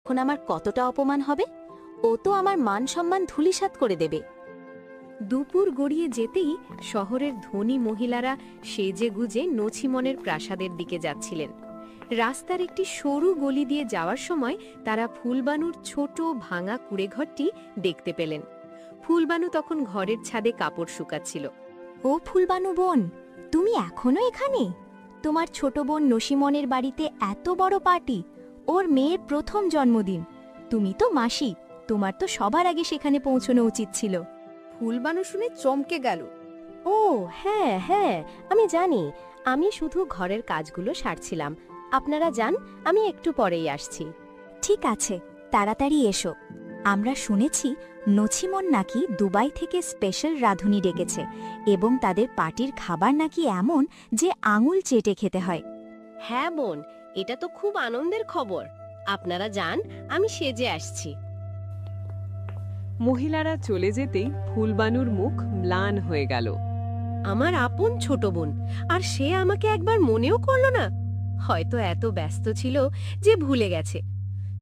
তখন আমার কতটা অপমান হবে। ও তো আমার মান সম্মান ধূলিসাৎ করে দেবে। দুপুর গড়িয়ে যেতেই শহরের ধনী মহিলারা সেজেগুজে নছিমনের প্রাসাদের দিকে যাচ্ছিলেন। রাস্তার একটি সরু গলি দিয়ে যাওয়ার সময় তারা ফুলবানুর ছোট ভাঙা কুঁড়েঘরটি দেখতে পেলেন। ফুলবানু তখন ঘরের ছাদে কাপড় শুকাচ্ছিল। ও ফুলবানু বোন, তুমি এখনো এখানে? তোমার ছোট বোন নসিমনের বাড়িতে এত বড় পার্টি, ওর মেয়ের প্রথম জন্মদিন। তুমি তো মাসি, তোমার তো সবার আগে সেখানে পৌঁছানো উচিত ছিল। ফুলবানু শুনে চমকে গেল। ও হ্যাঁ হ্যাঁ, আমি জানি। আমি শুধু ঘরের কাজগুলো সারছিলাম। আপনারা যান, আমি একটু পরেই আসছি। ঠিক আছে, তাড়াতাড়ি এসো। আমরা শুনেছি নছিমন নাকি দুবাই থেকে স্পেশাল রাঁধুনি ডেকেছে এবং তাদের পার্টির খাবার নাকি এমন যে আঙুল চেটে খেতে হয়। হ্যাঁ বোন, এটা তো খুব আনন্দের খবর। আপনারা যান, আমি সেজে আসছি। মহিলারা চলে যেতেই ফুলবানুর মুখ ম্লান হয়ে গেল। আমার আপন ছোট বোন, আর সে আমাকে একবার মনেও করল না। হয়তো এত ব্যস্ত ছিল যে ভুলে গেছে